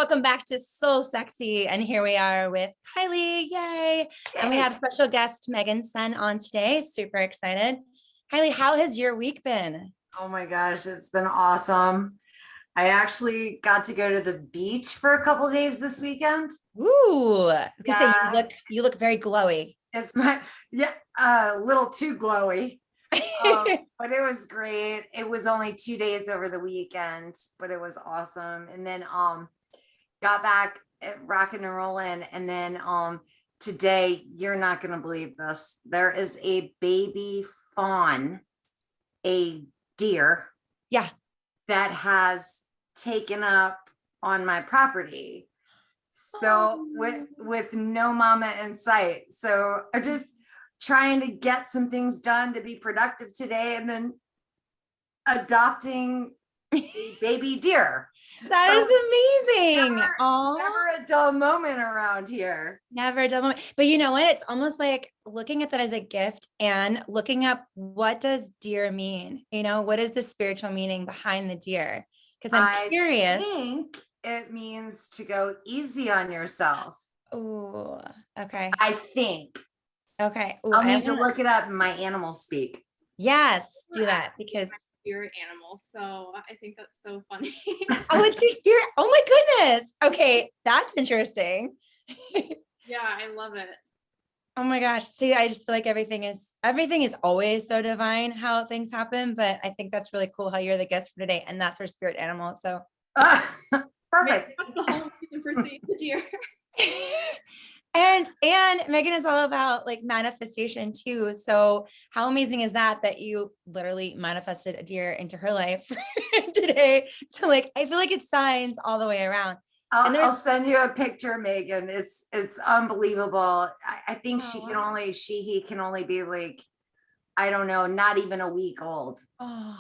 welcome back to Soul Sexy. And here we are with Kylie, yay. And we have special guest Meaghan Senn on today. Super excited. Kylie, how has your week been? Oh my gosh, it's been awesome. I actually got to go to the beach for a couple of days this weekend. Ooh, because Yeah, you look very glowy. it's my a little too glowy. But it was great. It was only 2 days over the weekend, but it was awesome. And then got back rocking and rolling. And then today, you're not gonna believe this. There is a baby fawn, a deer. Yeah. That has taken up on my property. So with no mama in sight. So I'm just trying to get some things done to be productive today and then adopting a baby deer. That is amazing. Never a dull moment around here. Never a dull moment. But you know what? It's almost like looking at that as a gift and looking up, what does deer mean? You know, what is the spiritual meaning behind the deer? Because I'm curious. I think it means to go easy on yourself. Oh, okay. I think. Okay. Ooh, I'll need to look it up in my animal speak. Yes, do that because spirit animal. So I think that's so funny. Oh, it's your spirit. Oh my goodness. Okay, that's interesting. Yeah, I love it. Oh my gosh. See, I just feel like everything is always so divine how things happen. But I think that's really cool how you're the guest for today. And that's our spirit animal. So perfect. That's the whole reason for seeing the deer. And Meaghan is all about like manifestation too. So how amazing is that you literally manifested a deer into her life today to like, I feel like it's signs all the way around. I'll send you a picture, Meaghan. It's unbelievable. I think he can only be like, I don't know, not even a week old. Oh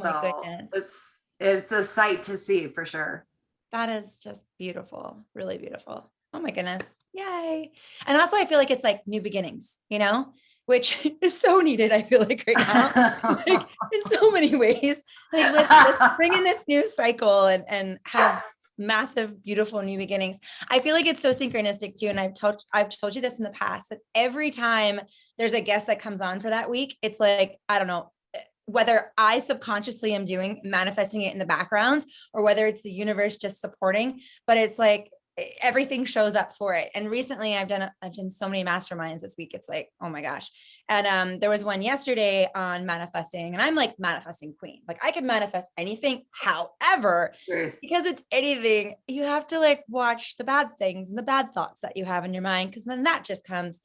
my goodness. It's a sight to see for sure. That is just beautiful. Really beautiful. Oh my goodness. Yay. And also I feel like it's like new beginnings, you know, which is so needed. I feel like right now, like, in so many ways, like let's bring in this new cycle and have massive, beautiful new beginnings. I feel like it's so synchronistic too. And I've told you this in the past, that every time there's a guest that comes on for that week, it's like, I don't know, whether I subconsciously am manifesting it in the background or whether it's the universe just supporting, but it's like everything shows up for it. And recently I've done so many masterminds this week. It's like, oh my gosh. And there was one yesterday on manifesting, and I'm like manifesting queen. Like I can manifest anything. However, because it's anything, you have to like watch the bad things and the bad thoughts that you have in your mind, because then that just comes.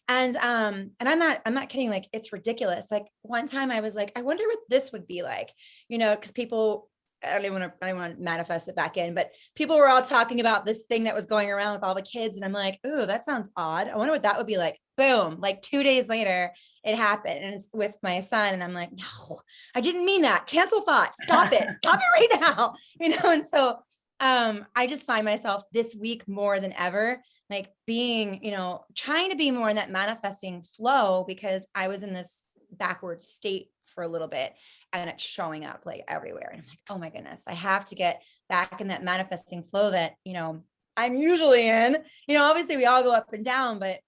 And I'm not kidding. Like, it's ridiculous. Like one time I was like, I wonder what this would be like, you know, because people, I don't want to manifest it back in, but people were all talking about this thing that was going around with all the kids. And I'm like, ooh, that sounds odd. I wonder what that would be like. Boom. Like 2 days later, it happened. And it's with my son. And I'm like, no, I didn't mean that. Cancel thought. Stop it. Stop it right now. You know? And so I just find myself this week more than ever, like being, you know, trying to be more in that manifesting flow, because I was in this backward state for a little bit and it's showing up like everywhere. And I'm like, oh my goodness, I have to get back in that manifesting flow that, you know, I'm usually in. You know, obviously we all go up and down, but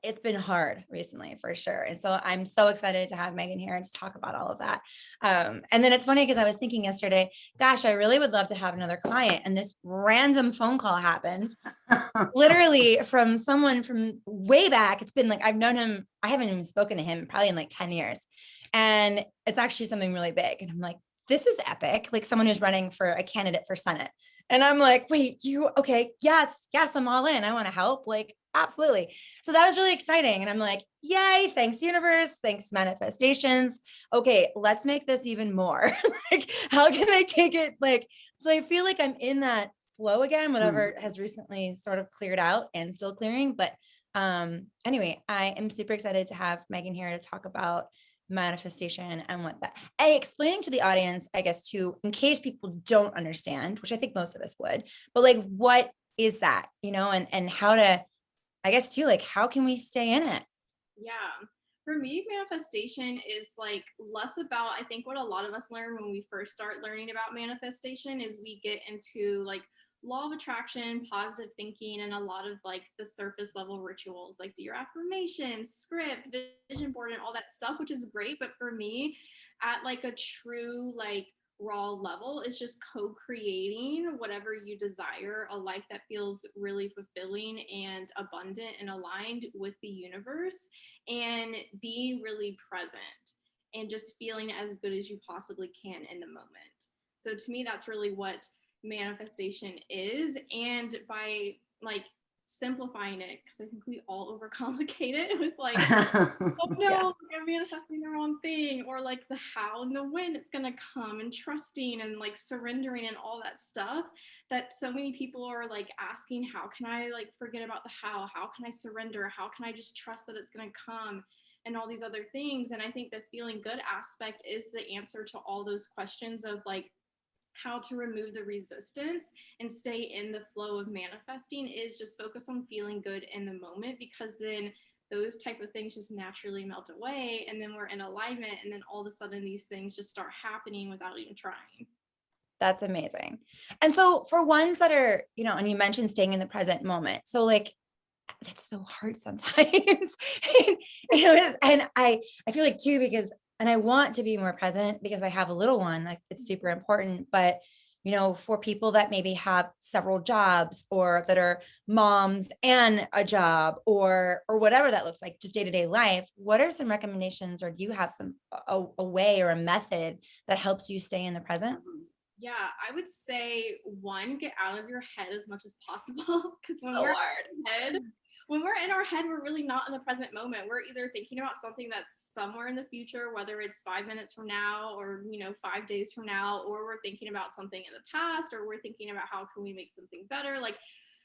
it's been hard recently for sure. And so I'm so excited to have Meaghan here and to talk about all of that. And then it's funny because I was thinking yesterday, gosh, I really would love to have another client. And this random phone call happened literally from someone from way back. It's been like, I've known him. I haven't even spoken to him probably in like 10 years. And it's actually something really big. And I'm like, this is epic. Like someone who's running for a candidate for Senate. And I'm like, wait, okay. Yes, I'm all in. I want to help. Like, absolutely. So that was really exciting. And I'm like, yay, thanks universe. Thanks manifestations. Okay, let's make this even more. Like, how can I take it? Like, so I feel like I'm in that flow again, whatever has recently sort of cleared out and still clearing. But anyway, I am super excited to have Meaghan here to talk about manifestation and what that explaining to the audience, I guess, too, in case people don't understand, which I think most of us would, but like, what is that, you know, and how to, I guess too, like, how can we stay in it? Yeah. For me, manifestation is like less about, I think what a lot of us learn when we first start learning about manifestation is we get into like law of attraction, positive thinking, and a lot of like the surface level rituals, like do your affirmations, script, vision board, and all that stuff, which is great. But for me, at like a true like raw level, it's just co-creating whatever you desire, a life that feels really fulfilling and abundant and aligned with the universe, and being really present and just feeling as good as you possibly can in the moment. So to me, that's really what manifestation is. And by like simplifying it, because I think we all overcomplicate it with like, oh no, Yeah. like, I'm manifesting the wrong thing, or like the how and the when it's gonna come, and trusting and like surrendering and all that stuff, that so many people are like asking, how can I like forget about the how can I surrender, how can I just trust that it's gonna come, and all these other things. And I think the feeling good aspect is the answer to all those questions of like how to remove the resistance and stay in the flow of manifesting, is just focus on feeling good in the moment, because then those type of things just naturally melt away, and then we're in alignment, and then all of a sudden these things just start happening without even trying. That's amazing. And so for ones that are, and you mentioned staying in the present moment. So like, that's so hard sometimes. And I feel like too, because, and I want to be more present because I have a little one, like it's super important, but for people that maybe have several jobs, or that are moms and a job, or whatever that looks like, just day-to-day life, what are some recommendations, or do you have a way or a method that helps you stay in the present? Yeah, I would say one, get out of your head as much as possible. Because when we're in our head, we're really not in the present moment. We're either thinking about something that's somewhere in the future, whether it's 5 minutes from now, or 5 days from now, or we're thinking about something in the past, or we're thinking about how can we make something better. Like,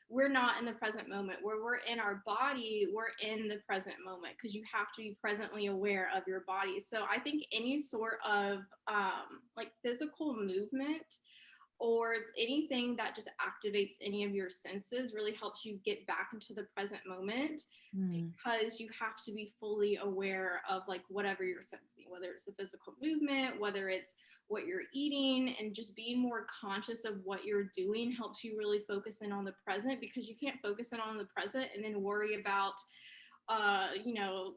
we're not in the present moment. Where we're in our body, we're in the present moment, because you have to be presently aware of your body. So I think any sort of like physical movement, or anything that just activates any of your senses, really helps you get back into the present moment, because you have to be fully aware of like whatever you're sensing, whether it's the physical movement, whether it's what you're eating, and just being more conscious of what you're doing helps you really focus in on the present, because you can't focus in on the present and then worry about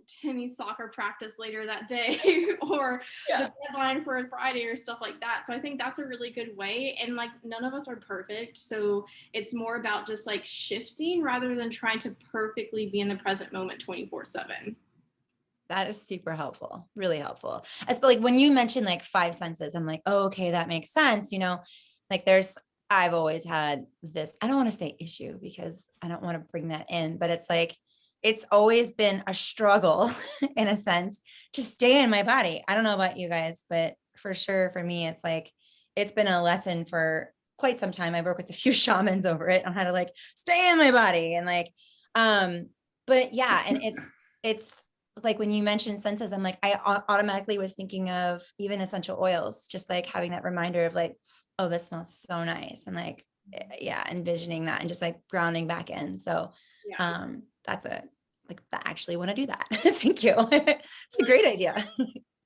Timmy's soccer practice later that day, or the deadline for a Friday, or stuff like that. So I think that's a really good way. And like, none of us are perfect. So it's more about just like shifting rather than trying to perfectly be in the present moment 24/7. That is super helpful, really helpful. But like when you mentioned like five senses, I'm like, oh, okay, that makes sense. Like I've always had this, I don't want to say issue because I don't want to bring that in, but it's like, it's always been a struggle in a sense to stay in my body. I don't know about you guys, but for sure for me, it's like, it's been a lesson for quite some time. I work with a few shamans over it on how to like stay in my body, and like, but yeah. And it's like when you mentioned senses, I'm like, I automatically was thinking of even essential oils, just like having that reminder of like, oh, this smells so nice. And like, yeah, envisioning that and just like grounding back in. So, that's I actually want to do that. Thank you. It's a great idea.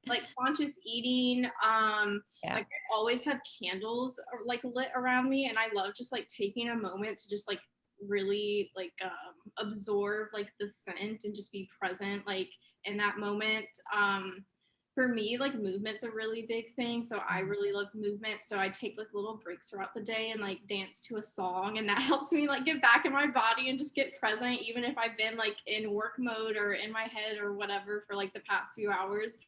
Like conscious eating. Like I always have candles like lit around me, and I love just like taking a moment to just like really like absorb like the scent and just be present like in that moment. For me, like movement's a really big thing. So I really love movement. So I take like little breaks throughout the day and like dance to a song. And that helps me like get back in my body and just get present, even if I've been like in work mode or in my head or whatever for like the past few hours.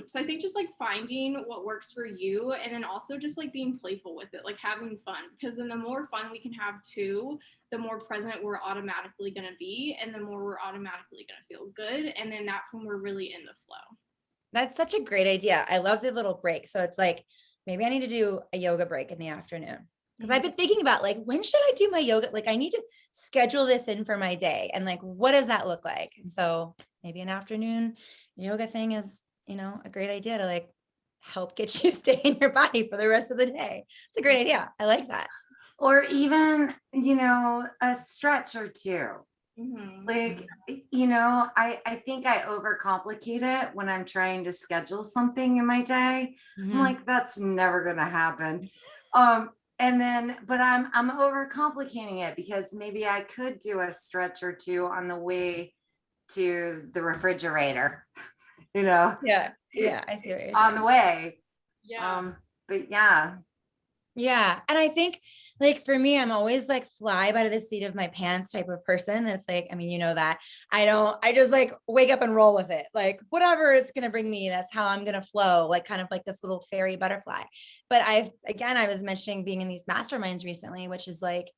So I think just like finding what works for you, and then also just like being playful with it, like having fun, because then the more fun we can have too, the more present we're automatically going to be, and the more we're automatically going to feel good. And then that's when we're really in the flow. That's such a great idea. I love the little break. So it's like, maybe I need to do a yoga break in the afternoon, because I've been thinking about like, when should I do my yoga? Like I need to schedule this in for my day. And like, what does that look like? And so maybe an afternoon yoga thing is, a great idea to like help get you stay in your body for the rest of the day. It's a great idea. I like that. Or even, a stretch or two. Like, I think I overcomplicate it when I'm trying to schedule something in my day. I'm like, that's never going to happen. And then, but I'm overcomplicating it because maybe I could do a stretch or two on the way to the refrigerator, you know, Yeah. Yeah. I see what you're on saying. the way. Yeah. But yeah. Yeah. And I think like for me, I'm always like fly by the seat of my pants type of person. That's like, I mean, you know that I just like wake up and roll with it. Like whatever it's going to bring me, that's how I'm going to flow, like kind of like this little fairy butterfly. But I was mentioning being in these masterminds recently, which is like,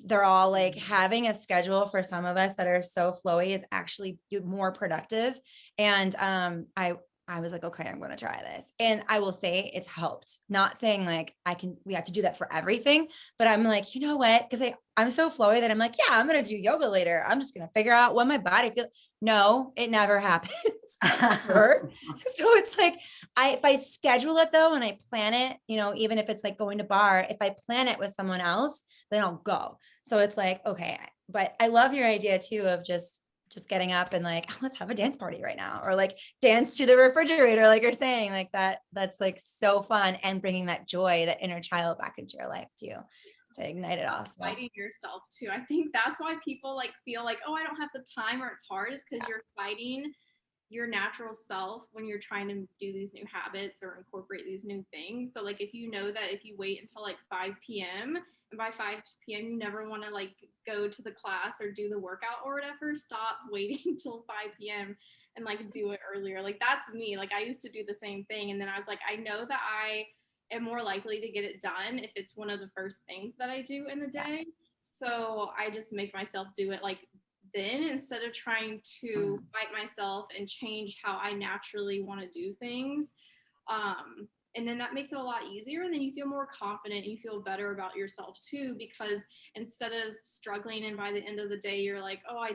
they're all like having a schedule for some of us that are so flowy is actually more productive. And I was like, okay, I'm going to try this. And I will say it's helped. Not saying like we have to do that for everything, but I'm like, you know what? Cause I'm so flowy that I'm like, yeah, I'm going to do yoga later. I'm just going to figure out what my body feels. No, it never happens. Ever. So it's like, if I schedule it though, and I plan it, you know, even if it's like going to bar, if I plan it with someone else, then I'll go. So it's like, okay, but I love your idea too of just getting up and like, oh, let's have a dance party right now, or like dance to the refrigerator, like you're saying, like that. That's like so fun, and bringing that joy, that inner child back into your life too, to ignite it all. So. Fighting yourself too. I think that's why people like feel like, oh, I don't have the time or it's hard, is because you're fighting your natural self when you're trying to do these new habits or incorporate these new things. So like if you know that if you wait until like 5 p.m. and by 5 p.m. you never want to like go to the class or do the workout or whatever, stop waiting until 5 p.m. and like do it earlier. Like that's me. Like I used to do the same thing, and then I was like, I know that I am more likely to get it done if it's one of the first things that I do in the day. So I just make myself do it like then, instead of trying to fight myself and change how I naturally want to do things. And then that makes it a lot easier. And then you feel more confident and you feel better about yourself too, because instead of struggling and by the end of the day, you're like, oh,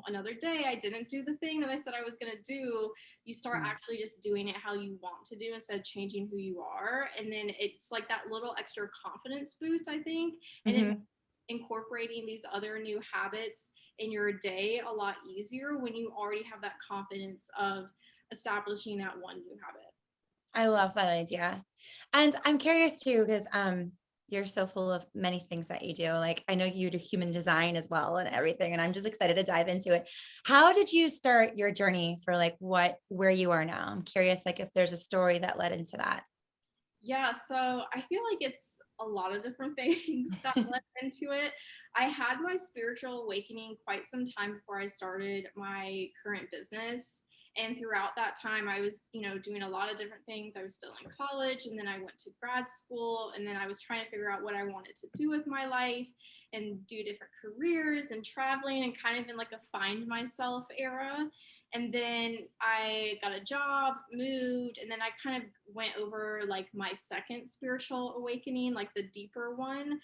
another day, I didn't do the thing that I said I was going to do. You start actually just doing it how you want to do instead of changing who you are. And then it's like that little extra confidence boost, I think. And it incorporating these other new habits in your day a lot easier when you already have that confidence of establishing that one new habit. I love that idea. And I'm curious too, because you're so full of many things that you do. Like I know you do human design as well and everything, and I'm just excited to dive into it. How did you start your journey for like where you are now? I'm curious, like if there's a story that led into that. Yeah, so I feel like it's a lot of different things that led into it. I had my spiritual awakening quite some time before I started my current business. And throughout that time, I was, doing a lot of different things. I was still in college, and then I went to grad school, and then I was trying to figure out what I wanted to do with my life and do different careers and traveling, and kind of in like a find myself era. And then I got a job, moved, and then I kind of went over like my second spiritual awakening, like the deeper one.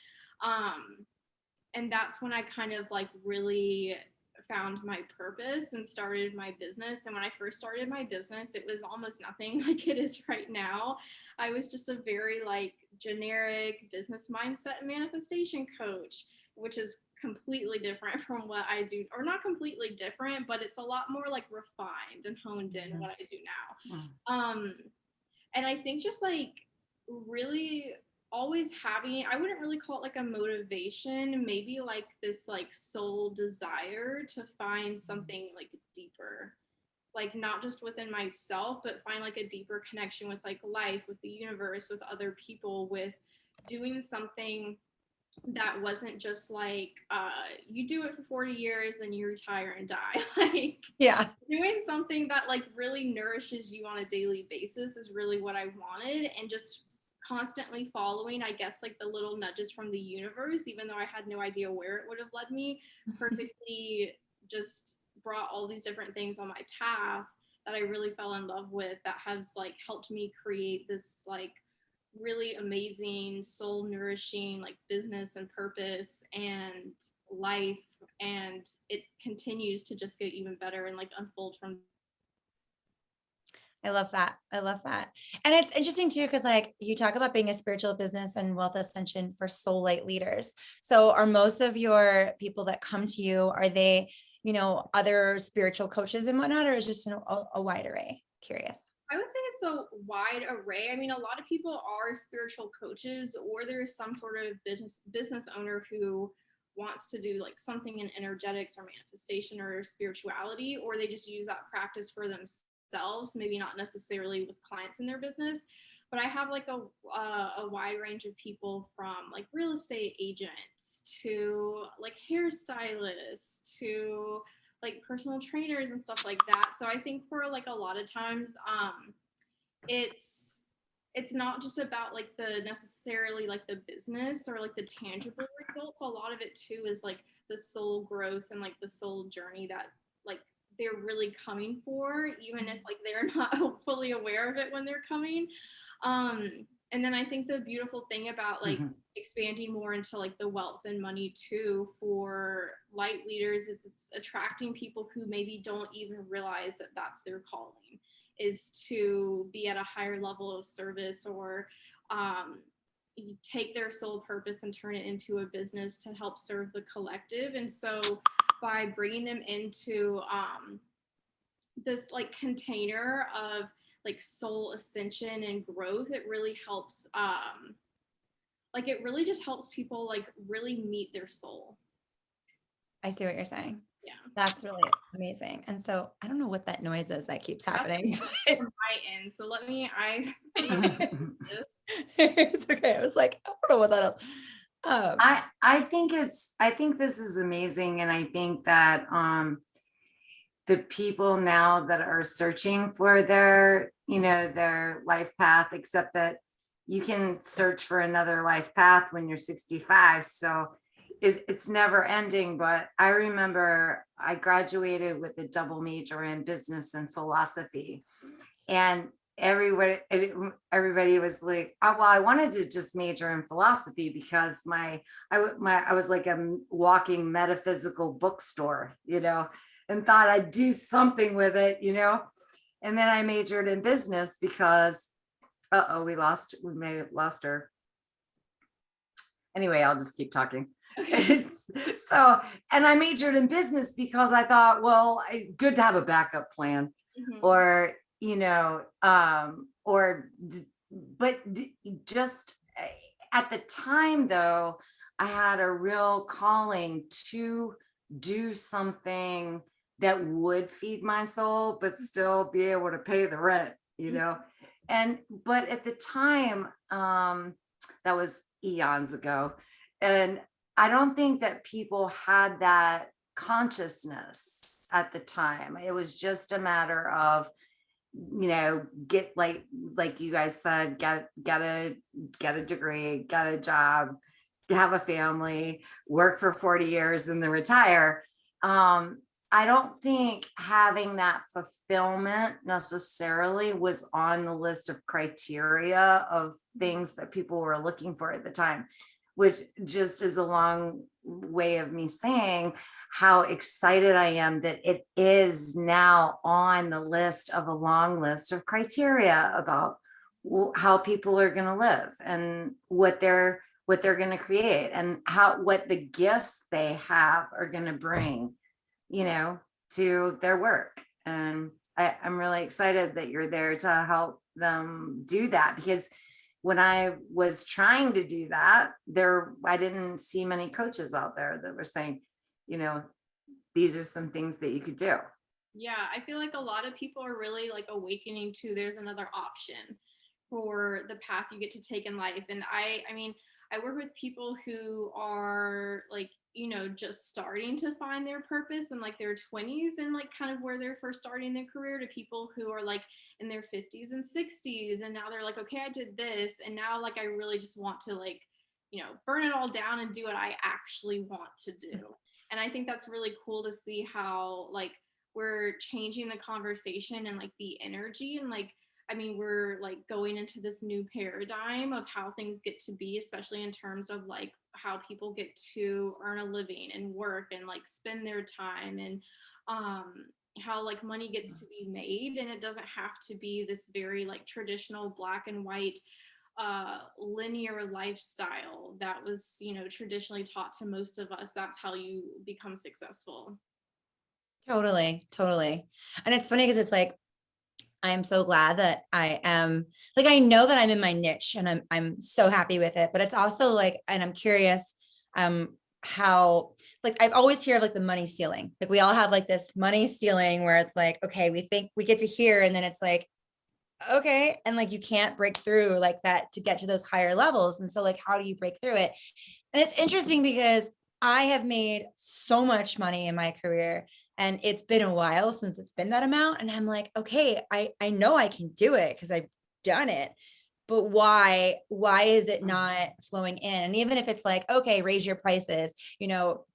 And that's when I kind of like really found my purpose and started my business. And when I first started my business, it was almost nothing like it is right now. I was just a very like generic business mindset and manifestation coach, which is completely different from what I do, or not completely different, but it's a lot more like refined and honed in what I do now. And I think just like really always having, I wouldn't really call it like a motivation, maybe like this like soul desire to find something like deeper, like not just within myself, but find like a deeper connection with like life, with the universe, with other people, with doing something that wasn't just like you do it for 40 years then you retire and die. Like Yeah. doing something that like really nourishes you on a daily basis is really what I wanted, and just constantly following, I guess, like the little nudges from the universe, even though I had no idea where it would have led me, perfectly just brought all these different things on my path that I really fell in love with, that has like helped me create this like really amazing, soul nourishing like business and purpose and life. And it continues to just get even better and like unfold from. I love that. I love that. And it's interesting too, because like you talk about being a spiritual business and wealth ascension for soul light leaders. So are most of your people that come to you, are they, other spiritual coaches and whatnot, or is just a wide array? Curious. I would say it's a wide array. I mean, a lot of people are spiritual coaches, or there's some sort of business owner who wants to do like something in energetics or manifestation or spirituality, or they just use that practice for themselves, maybe not necessarily with clients in their business. But I have like a wide range of people, from like real estate agents to like hairstylists to like personal trainers and stuff like that. So I think for like a lot of times, it's it's not just about like the necessarily like the business or like the tangible results. A lot of it too is like the soul growth and like the soul journey that like they're really coming for, even if like they're not fully aware of it when they're coming. And then I think the beautiful thing about like expanding more into like the wealth and money too for light leaders is it's attracting people who maybe don't even realize that that's their calling, is to be at a higher level of service, or take their soul purpose and turn it into a business to help serve the collective. And so by bringing them into this like container of like soul ascension and growth, it really helps like it really just helps people like really meet their soul. I see what you're saying. Yeah. That's really amazing. And so I don't know what that noise is that keeps happening. From my end. So let me, It's okay. I was like, I don't know what that is. I think this is amazing. And I think that the people now that are searching for their, their life path, except that you can search for another life path when you're 65. So it's never ending. But I remember I graduated with a double major in business and philosophy. And everybody was like, oh, well, I wanted to just major in philosophy because I was like a walking metaphysical bookstore, and thought I'd do something with it, and then I majored in business because we may have lost her. Anyway, I'll just keep talking. So, and I majored in business because I thought, well, good to have a backup plan. Or but just at the time though, I had a real calling to do something that would feed my soul, but still be able to pay the rent, but at the time, that was eons ago. And I don't think that people had that consciousness at the time. It was just a matter of, get like you guys said, get a degree, get a job, have a family, work for 40 years and then retire. I don't think having that fulfillment necessarily was on the list of criteria of things that people were looking for at the time, which just is a long way of me saying how excited I am that it is now on the list of a long list of criteria about how people are going to live and what they're going to create and what the gifts they have are going to bring, to their work. And I'm really excited that you're there to help them do that, because when I was trying to do that, I didn't see many coaches out there that were saying, these are some things that you could do. Yeah, I feel like a lot of people are really like awakening to there's another option for the path you get to take in life. And I mean, I work with people who are like, just starting to find their purpose in like their 20s and like kind of where they're first starting their career, to people who are like in their 50s and 60s. And now they're like, okay, I did this. And now like, I really just want to like, burn it all down and do what I actually want to do. And I think that's really cool to see how like we're changing the conversation and like the energy. And like, I mean, we're like going into this new paradigm of how things get to be, especially in terms of like how people get to earn a living and work and like spend their time, and how like money gets to be made. And it doesn't have to be this very like traditional black and white linear lifestyle that was, traditionally taught to most of us. That's how you become successful. Totally. And it's funny because it's like, I'm so glad that I am like, I know that I'm in my niche and I'm so happy with it, but it's also like, and I'm curious, how, like, I've always heard of like the money ceiling. Like we all have like this money ceiling where it's like, okay, we think we get to here and then it's like, okay. And like, you can't break through like that to get to those higher levels. And so like, how do you break through it? And it's interesting because I have made so much money in my career and it's been a while since it's been that amount. And I'm like, okay, I know I can do it because I've done it. But why is it not flowing in? And even if it's like, okay, raise your prices,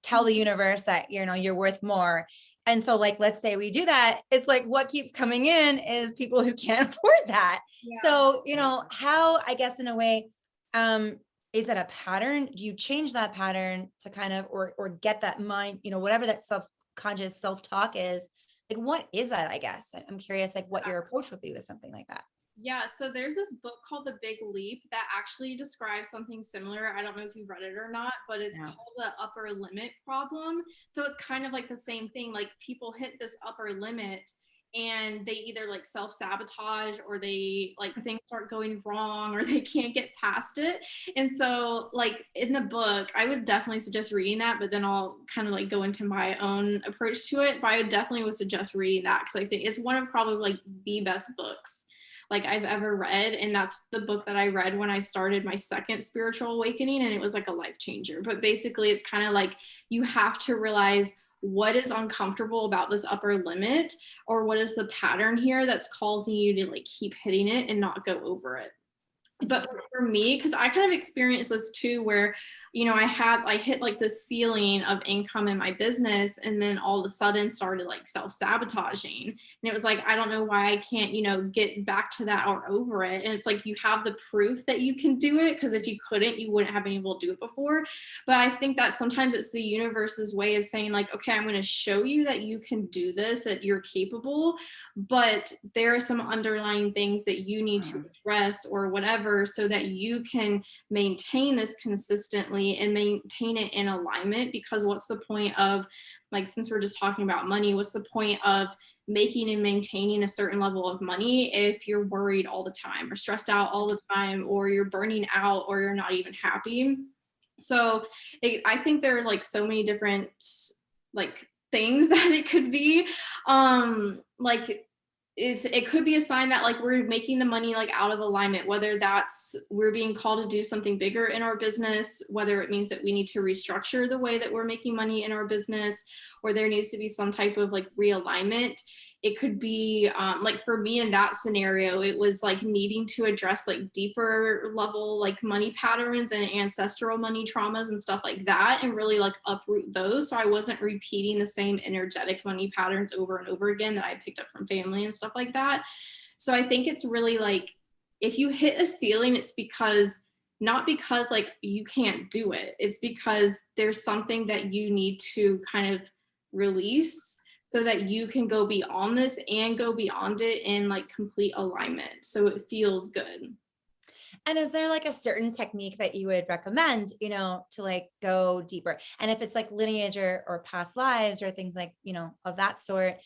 tell the universe that, you're worth more. And so like, let's say we do that. It's like, what keeps coming in is people who can't afford that. Yeah. So, how, I guess in a way, is that a pattern? Do you change that pattern to kind of, or get that mind, whatever that self-conscious self-talk is, like, what is that? I guess I'm curious, like what your approach would be with something like that. Yeah, so there's this book called The Big Leap that actually describes something similar. I don't know if you've read it or not, but it's called the upper limit problem. So it's kind of like the same thing. Like people hit this upper limit and they either like self-sabotage or they like things start going wrong or they can't get past it. And so like in the book, I would definitely suggest reading that, but then I'll kind of like go into my own approach to it. But I definitely would suggest reading that because I think it's one of probably like the best books like I've ever read. And that's the book that I read when I started my second spiritual awakening. And it was like a life changer. But basically it's kind of like you have to realize what is uncomfortable about this upper limit, or what is the pattern here that's causing you to like keep hitting it and not go over it. But for me, because I kind of experienced this too, where, I hit like the ceiling of income in my business and then all of a sudden started like self-sabotaging. And it was like, I don't know why I can't, get back to that or over it. And it's like, you have the proof that you can do it. Because if you couldn't, you wouldn't have been able to do it before. But I think that sometimes it's the universe's way of saying like, okay, I'm going to show you that you can do this, that you're capable, but there are some underlying things that you need to address or whatever, so that you can maintain this consistently and maintain it in alignment. Because what's the point of, like, since we're just talking about money, what's the point of making and maintaining a certain level of money if you're worried all the time or stressed out all the time, or you're burning out, or you're not even happy? So I think there are like so many different like things that it could be. Like it could be a sign that like we're making the money like out of alignment, whether that's we're being called to do something bigger in our business, whether it means that we need to restructure the way that we're making money in our business, or there needs to be some type of like realignment. It could be like for me in that scenario, it was like needing to address like deeper level like money patterns and ancestral money traumas and stuff like that, and really like uproot those, so I wasn't repeating the same energetic money patterns over and over again that I picked up from family and stuff like that. So I think it's really like, if you hit a ceiling, it's because not because like you can't do it, it's because there's something that you need to kind of release so that you can go beyond this and go beyond it in like complete alignment, so it feels good. And is there like a certain technique that you would recommend, to like go deeper? And if it's like lineage or past lives or things like, of that sort,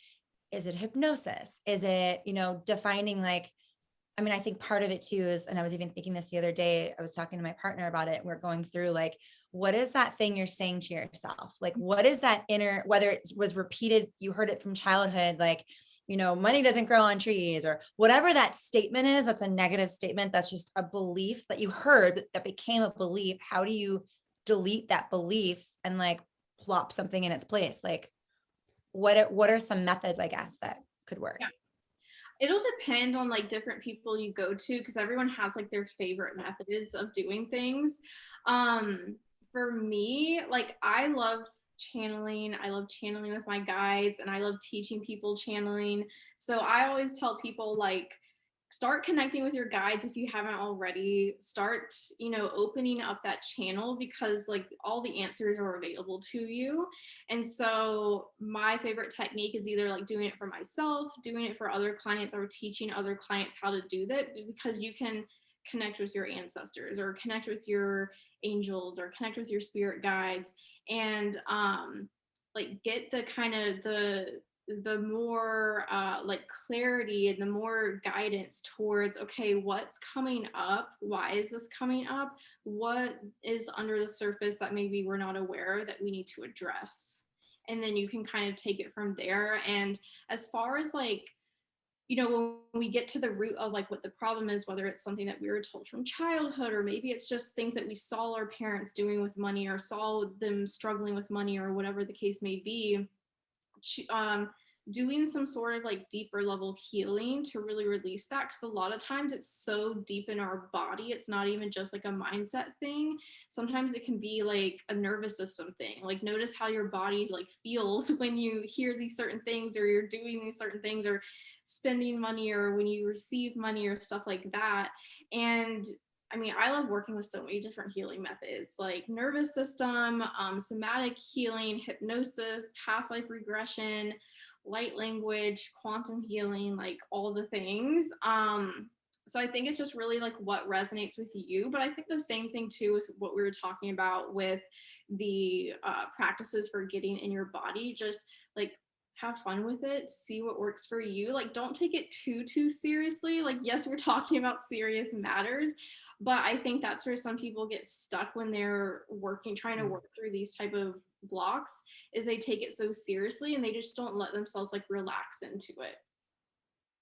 is it hypnosis? Is it, defining like, I mean, I think part of it too is, and I was even thinking this the other day, I was talking to my partner about it. We're going through like, what is that thing you're saying to yourself? Like, what is that inner, whether it was repeated, you heard it from childhood, like, money doesn't grow on trees, or whatever that statement is, that's a negative statement. That's just a belief that you heard that became a belief. How do you delete that belief and like plop something in its place? Like, what are some methods, I guess, that could work? Yeah. It'll depend on like different people you go to, because everyone has like their favorite methods of doing things. For me, like I love channeling. I love channeling with my guides, and I love teaching people channeling. So I always tell people like, start connecting with your guides if you haven't already. Start, opening up that channel, because like all the answers are available to you. And so my favorite technique is either like doing it for myself, doing it for other clients, or teaching other clients how to do that, because you can connect with your ancestors or connect with your angels or connect with your spirit guides, and like get the kind of the more like clarity and the more guidance towards, okay, what's coming up? Why is this coming up? What is under the surface that maybe we're not aware that we need to address? And then you can kind of take it from there. And as far as like, you know, when we get to the root of like what the problem is, whether it's something that we were told from childhood, or maybe it's just things that we saw our parents doing with money, or saw them struggling with money, or whatever the case may be, doing some sort of like deeper level healing to really release that, because a lot of times it's so deep in our body, it's not even just like a mindset thing. Sometimes it can be like a nervous system thing. Like, notice how your body like feels when you hear these certain things, or you're doing these certain things, or spending money, or when you receive money, or stuff like that. And I mean, I love working with so many different healing methods, like nervous system, somatic healing, hypnosis, past life regression, light language, quantum healing, like all the things. So I think it's just really like what resonates with you. But I think the same thing too is what we were talking about with the practices for getting in your body. Just like have fun with it, see what works for you. Like, don't take it too seriously. Like, yes, we're talking about serious matters, but I think that's where some people get stuck when they're trying to work through these type of blocks, is they take it so seriously and they just don't let themselves like relax into it.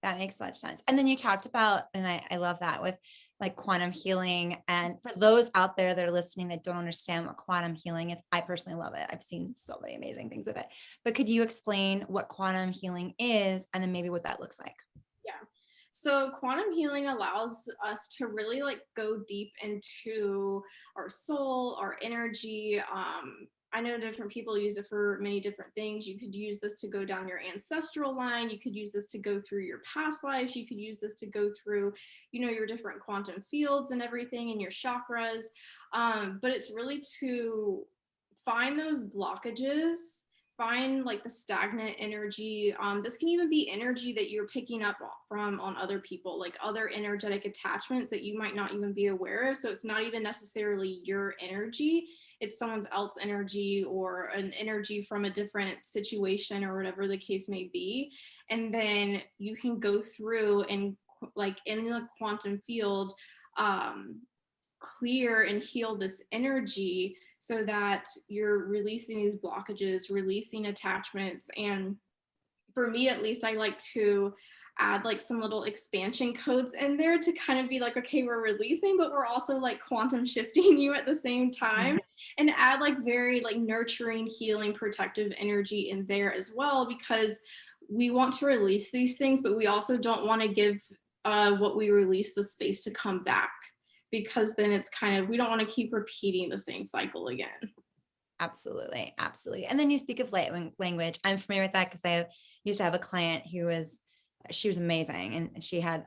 That makes such sense. And then you talked about, and I love that, with like quantum healing. And for those out there that are listening that don't understand what quantum healing is, I personally love it. I've seen so many amazing things with it. But could you explain what quantum healing is, and then maybe what that looks like? Yeah. So quantum healing allows us to really like go deep into our soul, our energy. I know different people use it for many different things. You could use this to go down your ancestral line. You could use this to go through your past lives. You could use this to go through, you know, your different quantum fields and everything, and your chakras. But it's really to find those blockages, find like the stagnant energy. This can even be energy that you're picking up from on other people, like other energetic attachments that you might not even be aware of. So it's not even necessarily your energy, it's someone else's energy, or an energy from a different situation, or whatever the case may be. And then you can go through and like in the quantum field, clear and heal this energy, so that you're releasing these blockages, releasing attachments. And for me, at least, I like to add like some little expansion codes in there to kind of be like, okay, we're releasing, but we're also like quantum shifting you at the same time, and add like very like nurturing, healing, protective energy in there as well, because we want to release these things, but we also don't want to give what we release the space to come back, because then it's kind of, we don't want to keep repeating the same cycle again. Absolutely. Absolutely. And then you speak of light language. I'm familiar with that because I used to have a client she was amazing. And she had,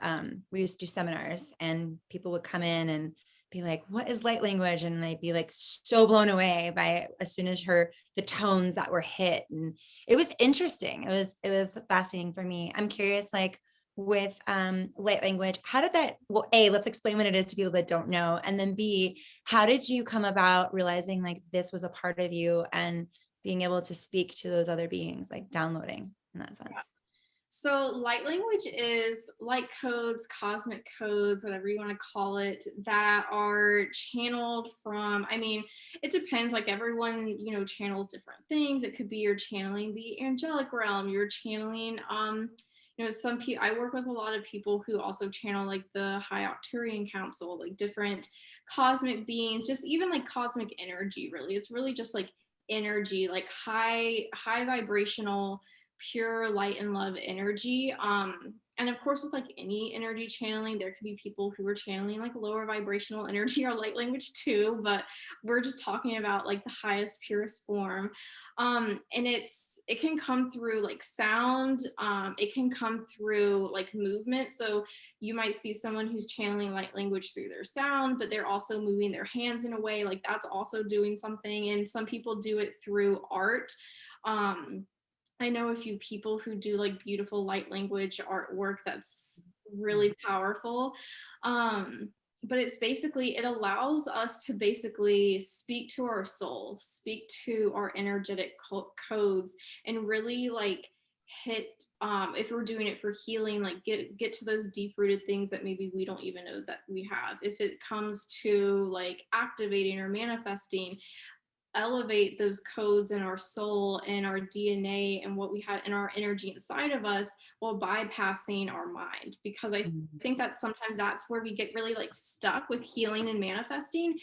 we used to do seminars, and people would come in and be like, what is light language? And they'd be like so blown away by, as soon as the tones that were hit. And it was interesting. It was fascinating for me. I'm curious, like, with light language, how did that, well, A, let's explain what it is to people that don't know, and then B, how did you come about realizing like this was a part of you, and being able to speak to those other beings, like downloading in that sense? Yeah. So light language is light codes, cosmic codes, whatever you want to call it, that are channeled from, I mean, it depends, like everyone, you know, channels different things. It could be you're channeling the angelic realm, you're channeling, you know, some people, I work with a lot of people who also channel like the High Octurian Council, like different cosmic beings, just even like cosmic energy, really. It's really just like energy, like high vibrational, pure light and love energy. And of course, with like any energy channeling, there could be people who are channeling like lower vibrational energy or light language too, but we're just talking about like the highest, purest form. And it can come through like sound, it can come through like movement. So you might see someone who's channeling light language through their sound, but they're also moving their hands in a way, like that's also doing something. And some people do it through art. I know a few people who do like beautiful light language artwork that's really powerful. But it's basically, it allows us to basically speak to our soul, speak to our energetic codes, and really like hit, if we're doing it for healing, like get to those deep rooted things that maybe we don't even know that we have. If it comes to like activating or manifesting, elevate those codes in our soul and our DNA and what we have in our energy inside of us, while bypassing our mind. Because I think that sometimes that's where we get really like stuck with healing and manifesting,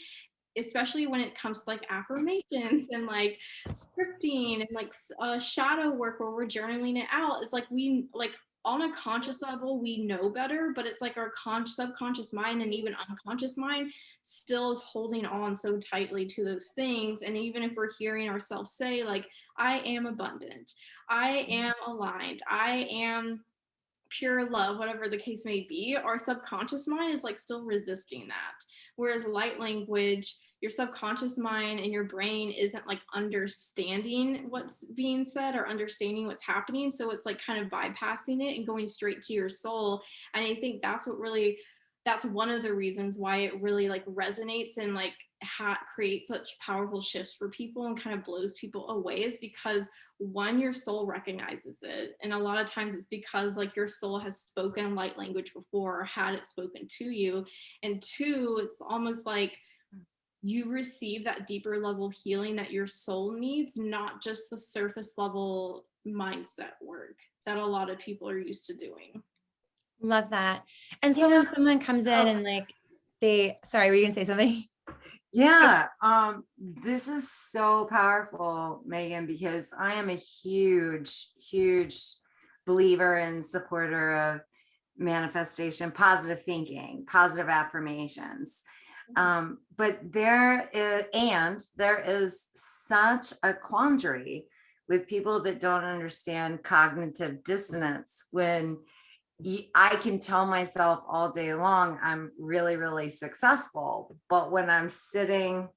especially when it comes to like affirmations and like scripting and like shadow work where we're journaling it out. It's like we like on a conscious level we know better, but it's like our subconscious mind and even unconscious mind still is holding on so tightly to those things. And even if we're hearing ourselves say like, I am abundant, I am aligned, I am pure love, whatever the case may be, our subconscious mind is like still resisting that. Whereas light language, your subconscious mind and your brain isn't like understanding what's being said or understanding what's happening. So it's like kind of bypassing it and going straight to your soul. And I think that's what really, that's one of the reasons why it really like resonates and like creates such powerful shifts for people and kind of blows people away, is because one, your soul recognizes it, and a lot of times it's because like your soul has spoken light language before or had it spoken to you, and two, it's almost like you receive that deeper level healing that your soul needs, not just the surface level mindset work that a lot of people are used to doing. Love that. And so when someone comes in and like sorry, were you gonna say something? Yeah, this is so powerful, Meaghan, because I am a huge, huge believer and supporter of manifestation, positive thinking, positive affirmations. But there is such a quandary with people that don't understand cognitive dissonance when I can tell myself all day long I'm really, really successful, but when I'm sitting,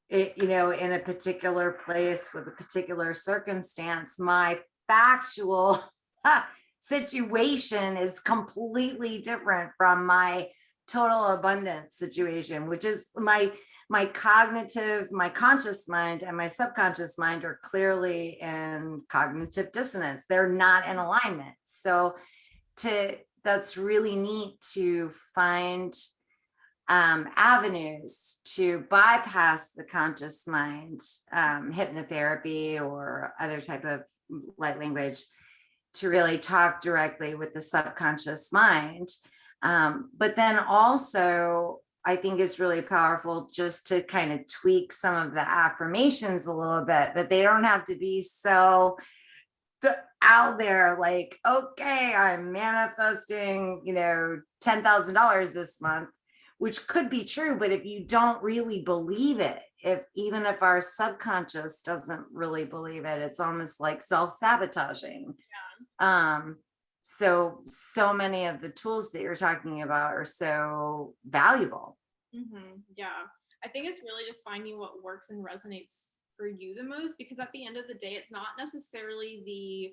in a particular place with a particular circumstance, my factual situation is completely different from my total abundance situation, which is my cognitive, my conscious mind and my subconscious mind are clearly in cognitive dissonance. They're not in alignment. So that's really neat to find avenues to bypass the conscious mind, hypnotherapy or other type of light language, to really talk directly with the subconscious mind. But then also, I think it's really powerful just to kind of tweak some of the affirmations a little bit, that they don't have to be so out there like, okay, I'm manifesting, $10,000 this month, which could be true. But if you don't really believe it, even if our subconscious doesn't really believe it, it's almost like self-sabotaging. Yeah. So many of the tools that you're talking about are so valuable. Yeah, I think it's really just finding what works and resonates for you the most, because at the end of the day, it's not necessarily the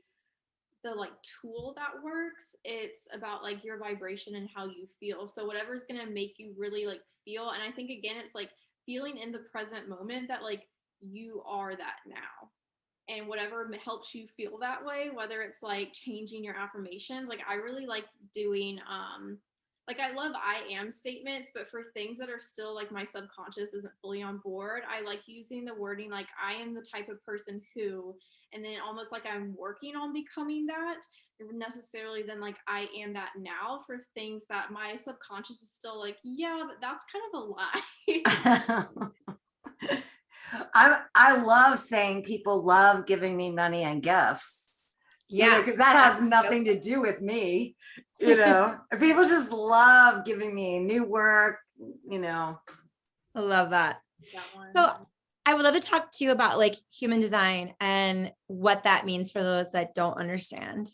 like tool that works. It's about like your vibration and how you feel. So whatever's going to make you really like feel. And I think again, it's like feeling in the present moment that like you are that now, and whatever helps you feel that way, whether it's like changing your affirmations. Like I really like doing like I love I am statements, but for things that are still like my subconscious isn't fully on board, I like using the wording like I am the type of person who, and then almost like I'm working on becoming that, necessarily then like I am that now, for things that my subconscious is still like, yeah, but that's kind of a lie. I love saying people love giving me money and gifts. Yeah, because that has nothing to do with me. People just love giving me new work. I love that. So I would love to talk to you about like human design and what that means for those that don't understand.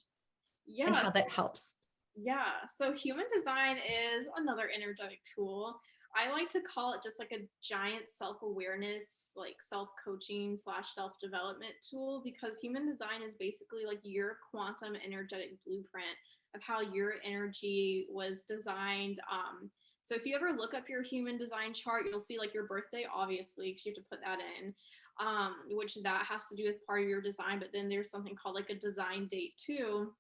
Yeah, and how that helps. Yeah, so human design is another energetic tool. I like to call it just like a giant self-awareness, like self-coaching / self-development tool, because human design is basically like your quantum energetic blueprint of how your energy was designed. So if you ever look up your human design chart, you'll see like your birthday, obviously, because you have to put that in. which that has to do with part of your design. But then there's something called like a design date too.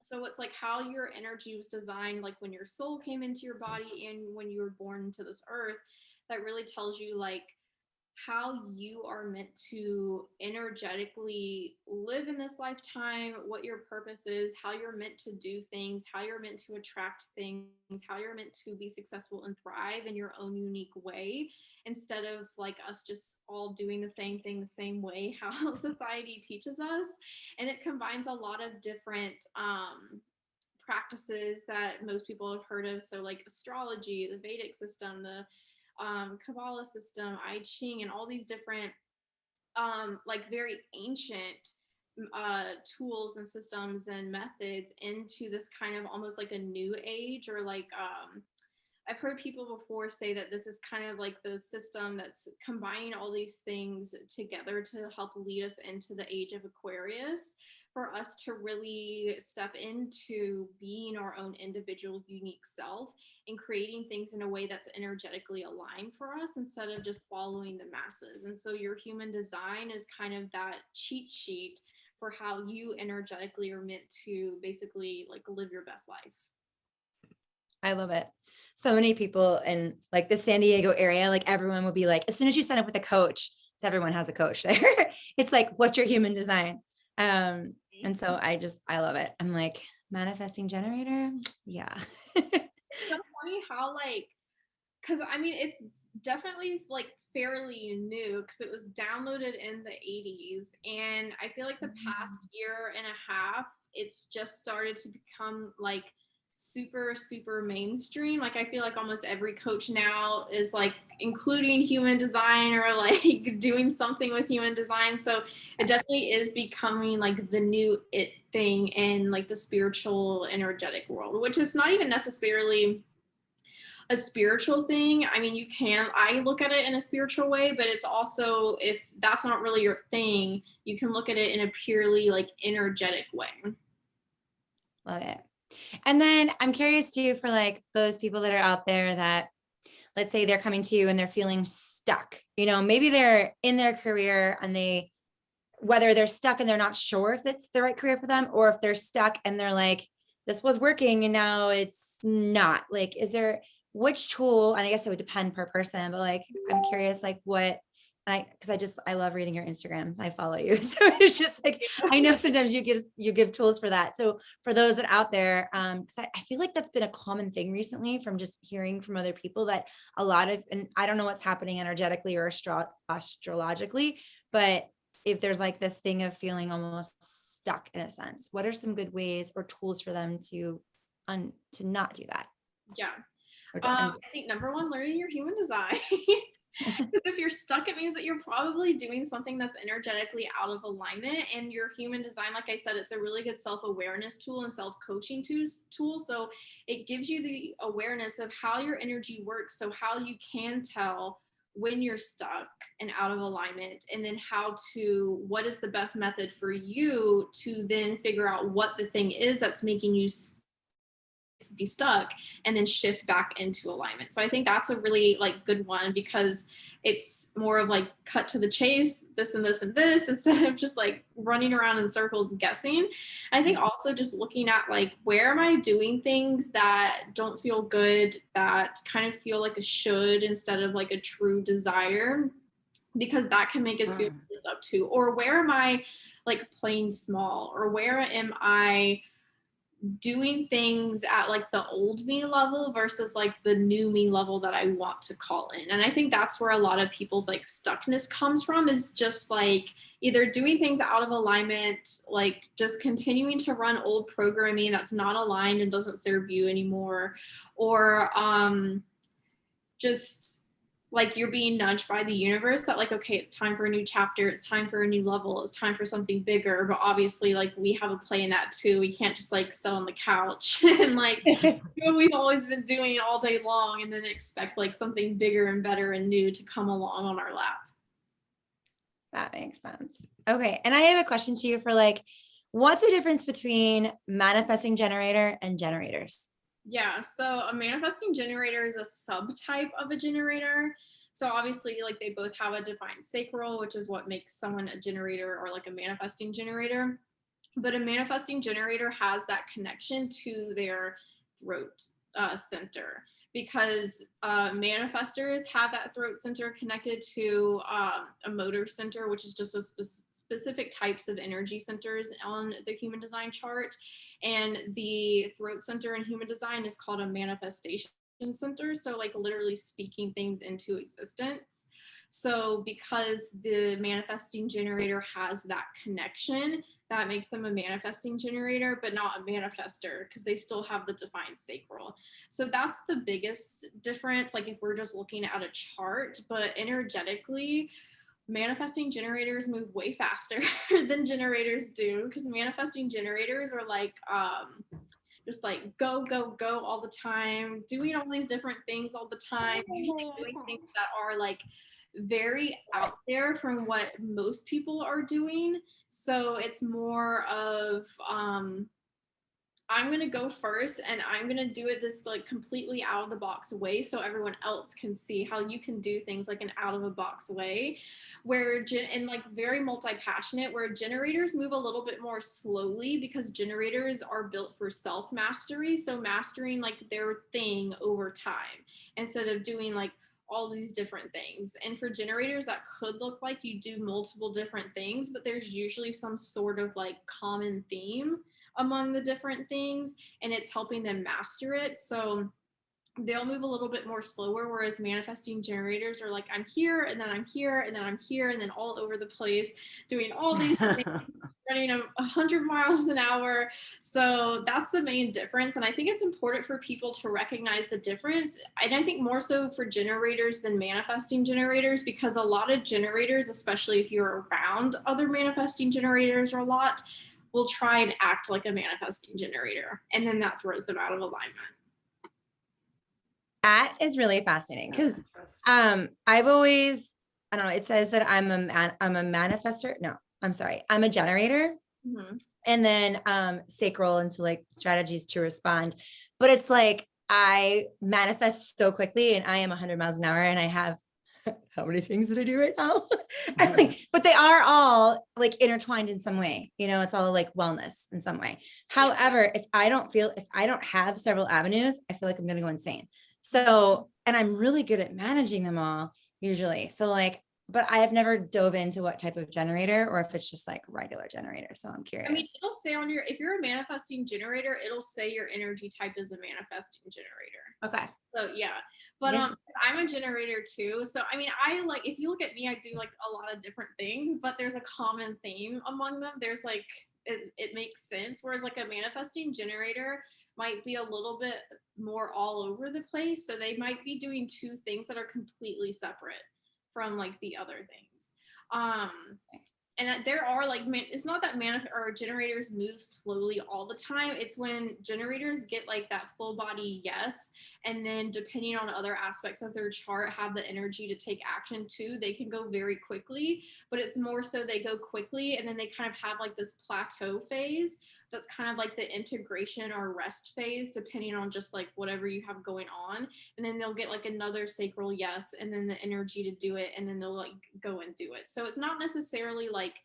So it's like how your energy was designed, like when your soul came into your body and when you were born into this earth, that really tells you like how you are meant to energetically live in this lifetime, what your purpose is, how you're meant to do things, how you're meant to attract things, how you're meant to be successful and thrive in your own unique way, instead of like us just all doing the same thing the same way how society teaches us. And it combines a lot of different practices that most people have heard of. So like astrology, the Vedic system, the Kabbalah system, I Ching, and all these different like very ancient tools and systems and methods into this kind of almost like a new age, or like I've heard people before say that this is kind of like the system that's combining all these things together to help lead us into the age of Aquarius, for us to really step into being our own individual unique self and creating things in a way that's energetically aligned for us instead of just following the masses. And so your human design is kind of that cheat sheet for how you energetically are meant to basically like live your best life. I love it. So many people in like the San Diego area, like everyone will be like, as soon as you sign up with a coach, so everyone has a coach there. It's like, what's your human design? And so I love it. I'm like, manifesting generator. Yeah. It's so funny how like, cause I mean, it's definitely like fairly new because it was downloaded in the 80s. And I feel like the past year and a half, it's just started to become like super mainstream. Like I feel like almost every coach now is like including human design or like doing something with human design. So it definitely is becoming like the new it thing in like the spiritual energetic world, which is not even necessarily a spiritual thing. I mean, I look at it in a spiritual way, but it's also, if that's not really your thing, you can look at it in a purely like energetic way. Love it. And then I'm curious too, for like those people that are out there that, let's say they're coming to you and they're feeling stuck, maybe they're in their career and whether they're stuck and they're not sure if it's the right career for them, or if they're stuck and they're like, this was working and now it's not, like, which tool, and I guess it would depend per person, but like, I'm curious, like because I love reading your Instagrams. I follow you. So it's just like, I know sometimes you give tools for that. So for those that out there, because I feel like that's been a common thing recently from just hearing from other people, that a lot of, and I don't know what's happening energetically or astrologically, but if there's like this thing of feeling almost stuck in a sense, what are some good ways or tools for them to not do that? Yeah. I think number one, learning your human design. Because if you're stuck, it means that you're probably doing something that's energetically out of alignment. And your human design, like I said, it's a really good self-awareness tool and self-coaching tool. So it gives you the awareness of how your energy works, so how you can tell when you're stuck and out of alignment, and then what is the best method for you to then figure out what the thing is that's making you be stuck, and then shift back into alignment. So I think that's a really like good one, because it's more of like cut to the chase, this and this and this, instead of just like running around in circles guessing. I think also just looking at like, where am I doing things that don't feel good, that kind of feel like a should instead of like a true desire, because that can make us feel stuck too. Or where am I like playing small, or where am I doing things at like the old me level versus like the new me level that I want to call in. And I think that's where a lot of people's like stuckness comes from, is just like either doing things out of alignment, like just continuing to run old programming that's not aligned and doesn't serve you anymore, or just like you're being nudged by the universe that like, okay, it's time for a new chapter, it's time for a new level, it's time for something bigger. But obviously like we have a play in that too. We can't just like sit on the couch and like do what we've always been doing all day long and then expect like something bigger and better and new to come along on our lap. That makes sense. Okay. And I have a question to you for like, what's the difference between manifesting generator and generators? Yeah, so a manifesting generator is a subtype of a generator. So obviously, like, they both have a defined sacral, which is what makes someone a generator or like a manifesting generator. But a manifesting generator has that connection to their throat center, because manifestors have that throat center connected to a motor center, which is just a specific types of energy centers on the human design chart. And the throat center in human design is called a manifestation center. So like literally speaking things into existence. So because the manifesting generator has that connection, that makes them a manifesting generator, but not a manifester, because they still have the defined sacral. So that's the biggest difference, like if we're just looking at a chart. But energetically, manifesting generators move way faster than generators do, because manifesting generators are like just like go all the time, doing all these different things all the time, usually doing things that are like very out there from what most people are doing. So it's more of I'm going to go first, and I'm going to do it this like completely out of the box way, so everyone else can see how you can do things like an out of a box way, where and like very multi-passionate, where generators move a little bit more slowly, because generators are built for self-mastery. So mastering like their thing over time, instead of doing like all these different things. And for generators, that could look like you do multiple different things, but there's usually some sort of like common theme among the different things, and it's helping them master it. So they'll move a little bit more slower, whereas manifesting generators are like, I'm here, and then I'm here, and then I'm here, and then all over the place, doing all these things, running 100 miles an hour. So that's the main difference. And I think it's important for people to recognize the difference. And I think more so for generators than manifesting generators, because a lot of generators, especially if you're around other manifesting generators a lot, will try and act like a manifesting generator, and then that throws them out of alignment. That is really fascinating, because I've always, I don't know, it says that I'm a manifestor. No, I'm sorry. I'm a generator. Mm-hmm. And then sacral into like strategies to respond. But it's like I manifest so quickly, and I am 100 miles an hour, and I have how many things did I do right now? But they are all like intertwined in some way. You know, it's all like wellness in some way. However, if I don't have several avenues, I feel like I'm going to go insane. So, and I'm really good at managing them all usually. So like, but I have never dove into what type of generator, or if it's just like regular generator. So I'm curious. I mean, it'll say on if you're a manifesting generator, it'll say your energy type is a manifesting generator. Okay. So yeah, but I'm a generator too. So I mean, I like, if you look at me, I do like a lot of different things, but there's a common theme among them. There's like, it makes sense. Whereas like a manifesting generator might be a little bit more all over the place. So they might be doing two things that are completely separate from like the other things. And there are like, it's not that generators move slowly all the time. It's when generators get like that full body yes, and then depending on other aspects of their chart, have the energy to take action too, they can go very quickly. But it's more so they go quickly, and then they kind of have like this plateau phase that's kind of like the integration or rest phase, depending on just like whatever you have going on. And then they'll get like another sacral yes, and then the energy to do it, and then they'll like go and do it. So it's not necessarily like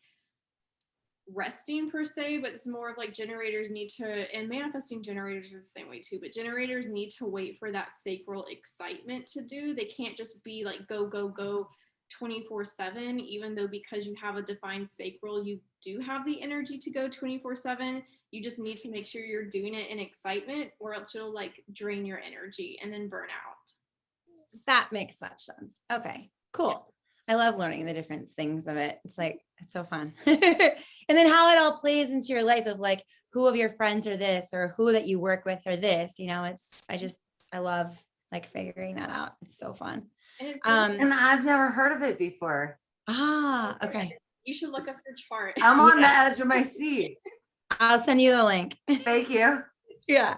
resting per se, but it's more of like generators need to, and manifesting generators are the same way too, but generators need to wait for that sacral excitement to do. They can't just be like go 24/7, even though because you have a defined sacral, you do have the energy to go 24/7. You just need to make sure you're doing it in excitement, or else it'll like drain your energy and then burn out. That makes such sense. Okay, cool. I love learning the different things of it. It's like, it's so fun. And then how it all plays into your life of like, who of your friends are this, or who that you work with are this, you know, I love like figuring that out. It's so fun. And I've never heard of it before. Okay. You should look up your chart. I'm on the edge of my seat. I'll send you the link. Thank you. Yeah,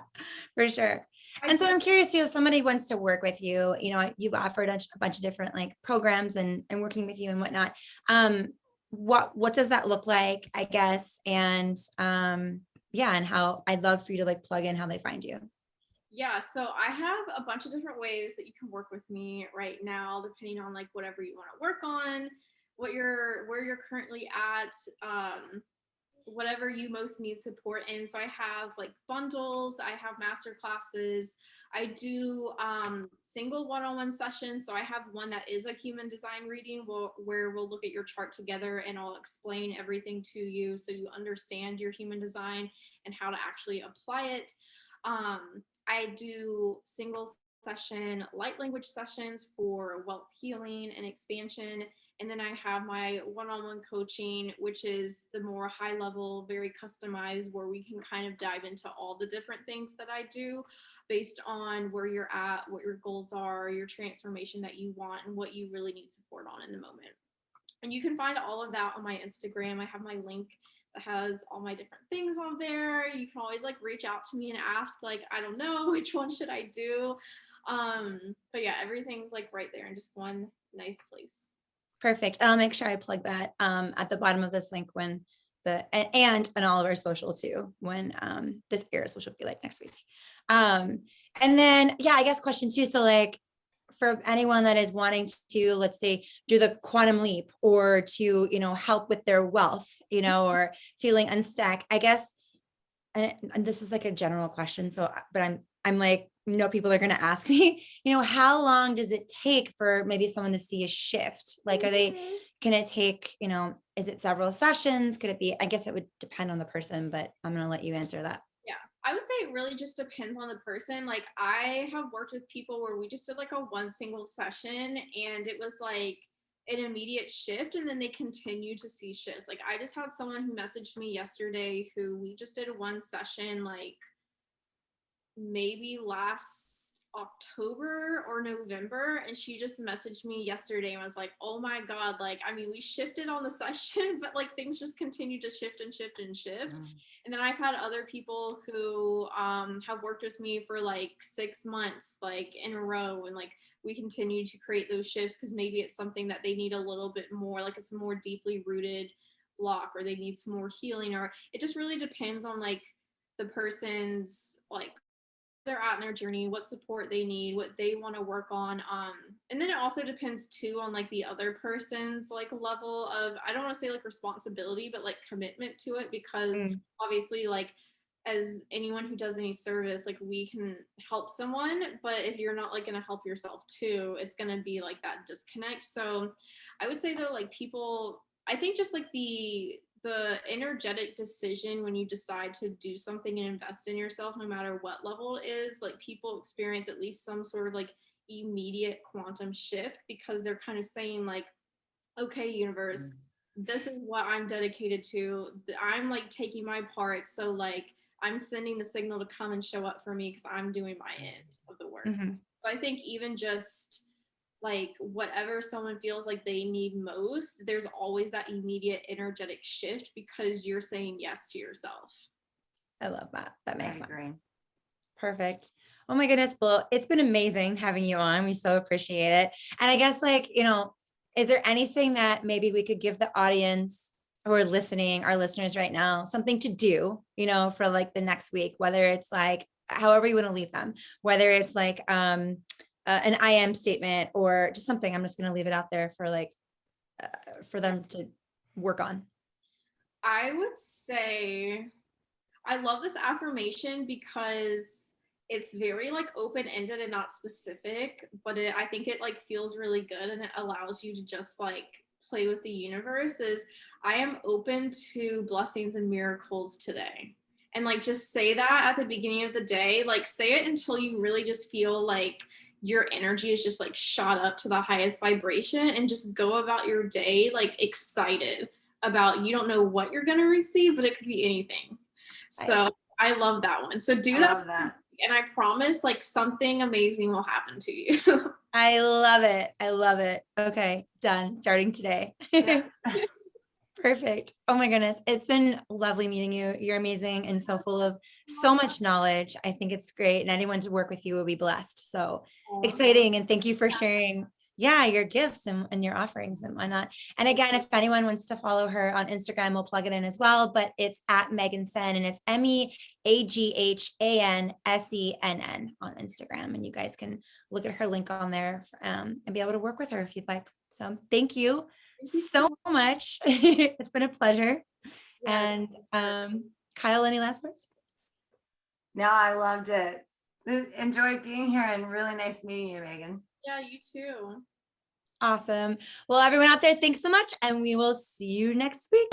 for sure. And so I'm curious too, if somebody wants to work with you, you know, you've offered a bunch of different like programs and working with you and whatnot. What does that look like, I guess? And yeah, and how I'd love for you to like plug in how they find you. Yeah, so I have a bunch of different ways that you can work with me right now, depending on like whatever you want to work on, where you're currently at, whatever you most need support in. So I have like bundles, I have master classes, I do single one-on-one sessions. So I have one that is a human design reading where we'll look at your chart together and I'll explain everything to you so you understand your human design and how to actually apply it. I do single session light language sessions for wealth healing and expansion. And then I have my one-on-one coaching, which is the more high level, very customized, where we can kind of dive into all the different things that I do based on where you're at, what your goals are, your transformation that you want, and what you really need support on in the moment. And you can find all of that on my Instagram. I have my link that has all my different things on there. You can always like reach out to me and ask, like, I don't know, which one should I do? But yeah, everything's like right there in just one nice place. Perfect. I'll make sure I plug that at the bottom of this link when and on all of our social too, when this airs, which will be like next week. And then, yeah, I guess question two. So like for anyone that is wanting to, let's say, do the quantum leap or to, help with their wealth, or feeling unstuck, I guess, and this is like a general question. So, but I'm like, people are going to ask me, how long does it take for maybe someone to see a shift? Like, can it take, is it several sessions? Could it be, I guess it would depend on the person, but I'm going to let you answer that. Yeah, I would say it really just depends on the person. Like I have worked with people where we just did like a one single session and it was like an immediate shift and then they continue to see shifts. Like I just had someone who messaged me yesterday who we just did one session like maybe last October or November, and she just messaged me yesterday and was like, oh my god, like I mean we shifted on the session but like things just continue to shift and shift and shift. And then I've had other people who have worked with me for like 6 months like in a row, and like we continue to create those shifts because maybe it's something that they need a little bit more, like it's a more deeply rooted block or they need some more healing, or it just really depends on like the person's like they're at in their journey, what support they need, what they want to work on. And then it also depends too on like the other person's like level of, I don't want to say like responsibility, but like commitment to it, because obviously like as anyone who does any service, like we can help someone, but if you're not like going to help yourself too, it's going to be like that disconnect. So I would say though, like people, I think just like the energetic decision when you decide to do something and invest in yourself, no matter what level it is, like people experience at least some sort of like immediate quantum shift because they're kind of saying like, okay, universe, this is what I'm dedicated to. I'm like taking my part. So like I'm sending the signal to come and show up for me because I'm doing my end of the work. So I think even just like whatever someone feels like they need most, there's always that immediate energetic shift because you're saying yes to yourself. I love that. That makes sense. Perfect. Oh my goodness. Well, it's been amazing having you on. We so appreciate it. And I guess like, is there anything that maybe we could give the audience who are listening, our listeners right now, something to do, for like the next week, whether it's like, however you want to leave them, whether it's like, an I am statement or just something. I'm just going to leave it out there for like, for them to work on. I would say I love this affirmation because it's very like open-ended and not specific, but I think it like feels really good and it allows you to just like play with the universe. Is I am open to blessings and miracles today. And like just say that at the beginning of the day, like say it until you really just feel like your energy is just like shot up to the highest vibration, and just go about your day like excited about, you don't know what you're going to receive, but it could be anything. So I love that one. So do that. And I promise like something amazing will happen to you. I love it. I love it. Okay. Done. Starting today. Perfect. Oh my goodness. It's been lovely meeting you. You're amazing and so full of so much knowledge. I think it's great. And anyone to work with you will be blessed. So exciting. And thank you for sharing yeah, your gifts and your offerings and whatnot. And again, if anyone wants to follow her on Instagram, we'll plug it in as well, but it's at Meaghan Senn, and it's MEAGHANSENN on Instagram. And you guys can look at her link on there and be able to work with her if you'd like. So thank you so much. It's been a pleasure. Yeah. And Kyle, any last words? No, I loved it. Enjoyed being here and really nice meeting you, Meaghan. Yeah, you too. Awesome. Well, everyone out there, thanks so much. And we will see you next week.